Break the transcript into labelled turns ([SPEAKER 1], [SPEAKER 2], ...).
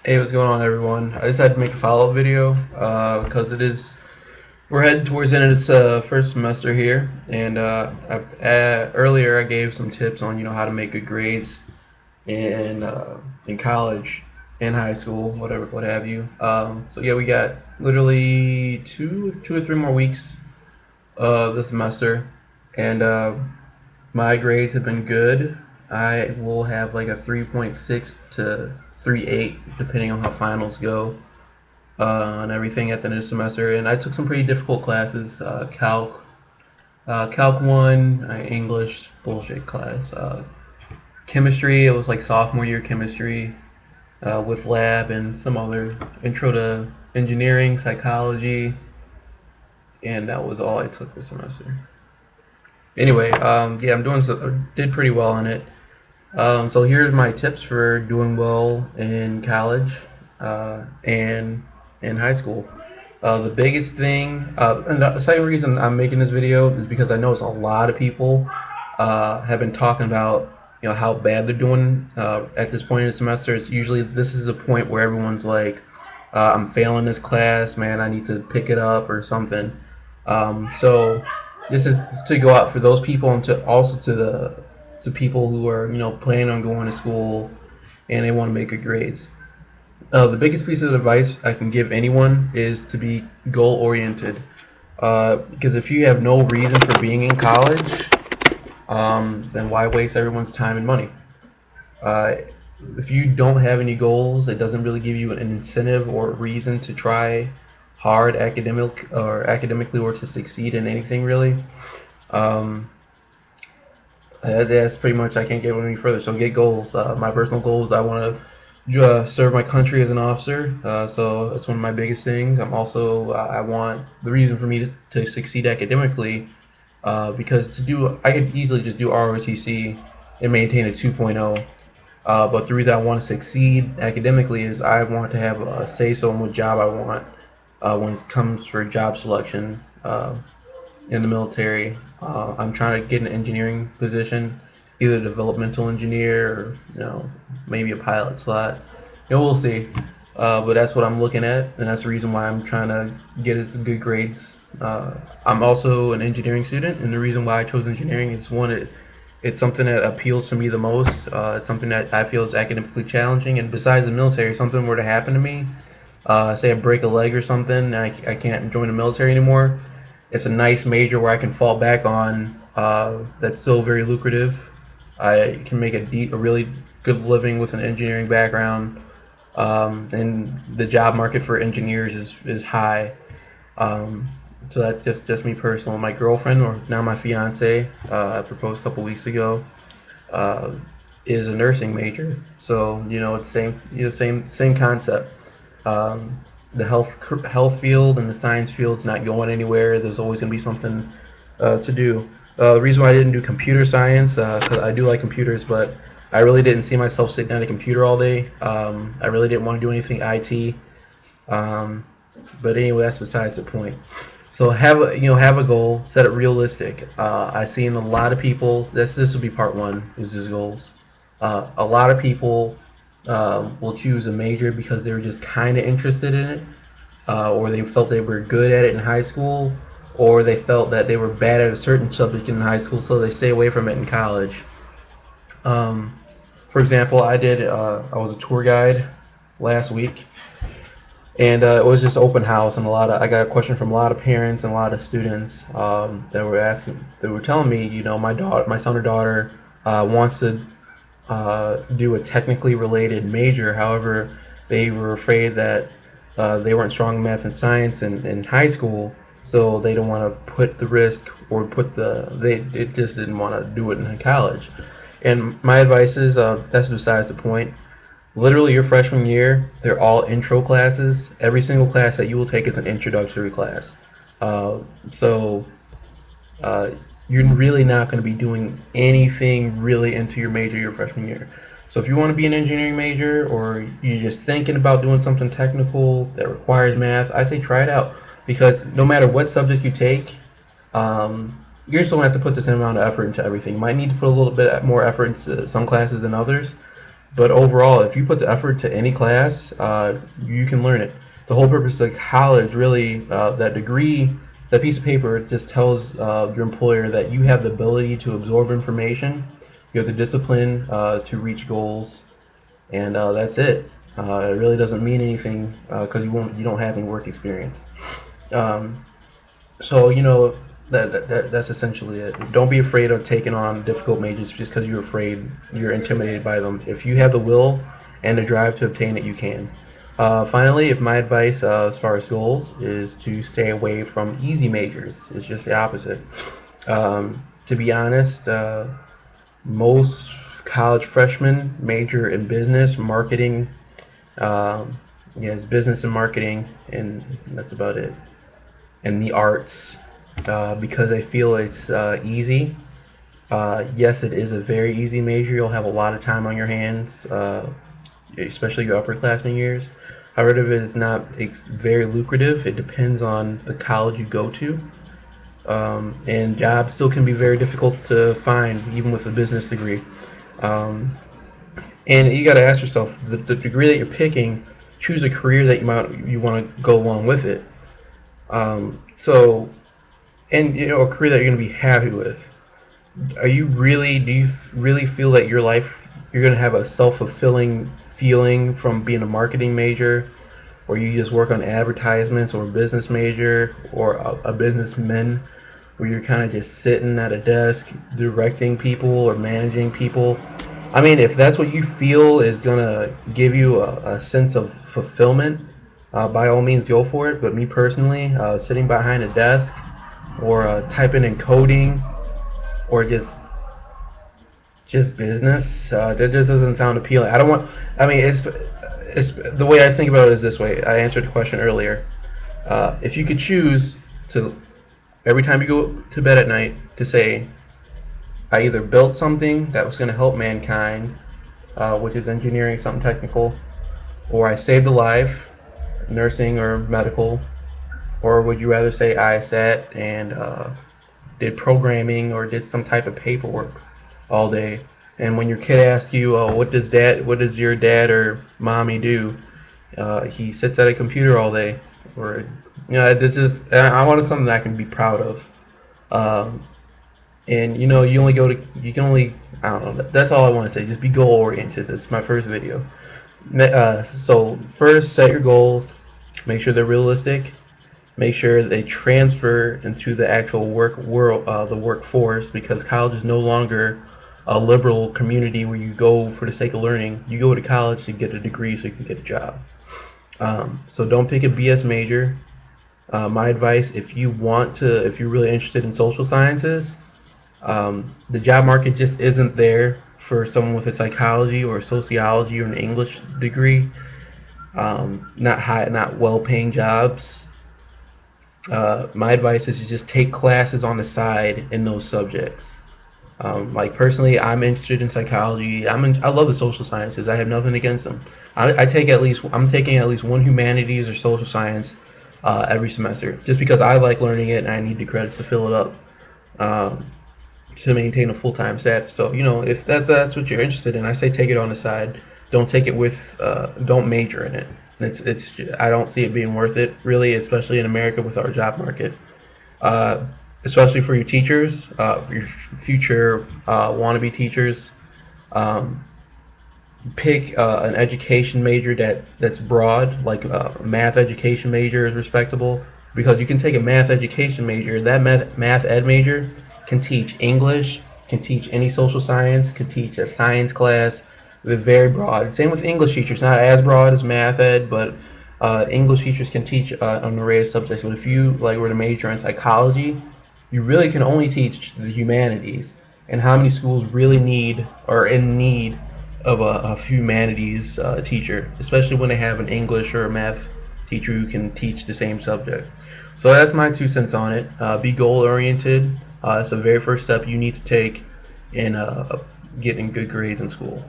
[SPEAKER 1] Hey, what's going on, everyone? I just had to make a follow-up video because we're heading towards the end of its first semester here, and earlier I gave some tips on how to make good grades in college, in high school, whatever, what have you. So yeah, we got literally two or three more weeks this semester, and my grades have been good. I will have like a 3.6 to 3.8 depending on how finals go and everything at the end of the semester. And I took some pretty difficult classes: Calc 1, English bullshit class, chemistry. It was like sophomore year chemistry with lab and some other intro to engineering, psychology, and that was all I took this semester. Anyway, yeah, did pretty well in it. So here's my tips for doing well in college and in high school. The biggest thing, and the second reason I'm making this video is because I notice a lot of people have been talking about how bad they're doing at this point in the semester. It's usually this is a point where everyone's like, I'm failing this class, man. I need to pick it up or something. So this is to go out for those people and to also to people who are planning on going to school and they want to make good grades. The biggest piece of advice I can give anyone is to be goal oriented. Because if you have no reason for being in college, then why waste everyone's time and money? Uh, if you don't have any goals, it doesn't really give you an incentive or reason to try hard academically or to succeed in anything really. Um, that's pretty much I can't get any further. So get goals. My personal goals: I want to serve my country as an officer. So that's one of my biggest things. I'm also I want the reason for me to succeed academically because I could easily just do ROTC and maintain a 2.0. But the reason I want to succeed academically is I want to have a say so in what job I want when it comes for job selection in the military. I'm trying to get an engineering position, either a developmental engineer or maybe a pilot slot. We'll see. But that's what I'm looking at, and that's the reason why I'm trying to get good grades. I'm also an engineering student, and the reason why I chose engineering is it's something that appeals to me the most. It's something that I feel is academically challenging, and besides the military, if something were to happen to me, say I break a leg or something, and I can't join the military anymore, it's a nice major where I can fall back on that's still very lucrative. I can make a really good living with an engineering background, and the job market for engineers is high. Um, so that's just me personal. My girlfriend, or now my fiance, I proposed a couple weeks ago, uh, is a nursing major. So it's same concept. Um, the health field and the science field's not going anywhere. There's always going to be something to do. The reason why I didn't do computer science, because I do like computers, but I really didn't see myself sitting at a computer all day. I really didn't want to do anything IT. Um, but anyway, that's besides the point. So have a goal, set it realistic. I've seen a lot of people. This will be part one. Is just goals. A lot of people will choose a major because they were just kind of interested in it, or they felt they were good at it in high school, or they felt that they were bad at a certain subject in high school, so they stay away from it in college. Um, for example, I was a tour guide last week, and it was just open house, and I got a question from a lot of parents and a lot of students that were telling me, my son or daughter wants to do a technically related major. However, they were afraid that they weren't strong in math and science in high school, so they don't want to put the risk or they just didn't want to do it in college. And my advice is that's besides the point. Literally, your freshman year, they're all intro classes. Every single class that you will take is an introductory class. Uh, so uh, you're really not going to be doing anything really into your major your freshman year. So if you want to be an engineering major or you're just thinking about doing something technical that requires math, I say try it out because no matter what subject you take, you're still going to have to put the same amount of effort into everything. You might need to put a little bit more effort into some classes than others, But overall, if you put the effort to any class, you can learn it. The whole purpose of college, really, that degree, that piece of paper, just tells your employer that you have the ability to absorb information, you have the discipline to reach goals, and that's it. It really doesn't mean anything because you don't have any work experience. Um, so that's essentially it. Don't be afraid of taking on difficult majors just because you're intimidated by them. If you have the will and the drive to obtain it, you can. Finally, if my advice as far as goals is to stay away from easy majors, it's just the opposite. To be honest, most college freshmen major in business, marketing, yes, business and marketing, and that's about it. And the arts, because I feel it's easy. Yes, it is a very easy major. You'll have a lot of time on your hands, especially your upperclassmen years. However, it is not very lucrative. It depends on the college you go to. And jobs still can be very difficult to find, even with a business degree. Um, and you got to ask yourself, the degree that you're picking, choose a career that you want to go along with it. So, and a career that you're going to be happy with. Do you really feel that your life, you're going to have a self-fulfilling feeling from being a marketing major, or you just work on advertisements, or a business major, or a businessman, where you're kind of just sitting at a desk directing people or managing people? I mean, if that's what you feel is going to give you a sense of fulfillment, by all means go for it. But me personally, sitting behind a desk, or typing and coding, or just business, that just doesn't sound appealing. I don't want. I mean, it's the way I think about it is this way. I answered the question earlier. If you could choose to, every time you go to bed at night, to say, I either built something that was going to help mankind, which is engineering, something technical, or I saved a life, nursing or medical, or would you rather say I sat and did programming or did some type of paperwork all day? And when your kid asks you, "Oh, what does your dad or mommy do?" He sits at a computer all day, or it's just, I wanted something that I can be proud of. Um, and you can only, I don't know. That's all I want to say. Just be goal oriented. This is my first video. So first, set your goals. Make sure they're realistic. Make sure they transfer into the actual work world, the workforce, because college is no longer a liberal community where you go for the sake of learning. You go to college to get a degree so you can get a job. So don't pick a BS major. My advice, if you're really interested in social sciences, the job market just isn't there for someone with a psychology or a sociology or an English degree. Not well-paying jobs. My advice is to just take classes on the side in those subjects. Like personally, I'm interested in psychology. I love the social sciences. I have nothing against them. I'm taking at least one humanities or social science every semester, just because I like learning it and I need the credits to fill it up, to maintain a full-time status. So if that's what you're interested in, I say take it on the side. Don't take it don't major in it. I don't see it being worth it, really, especially in America with our job market. Especially for your teachers, for your future wannabe teachers. Pick an education major that's broad, like a math education major is respectable, because you can take a math education major. That math ed major can teach English, can teach any social science, can teach a science class. They're very broad. Same with English teachers, not as broad as math ed, but English teachers can teach an array of subjects. But if you were to major in psychology, you really can only teach the humanities. And how many schools really are in need of a humanities teacher, especially when they have an English or a math teacher who can teach the same subject. So that's my 2 cents on it. Be goal oriented. It's the very first step you need to take in getting good grades in school.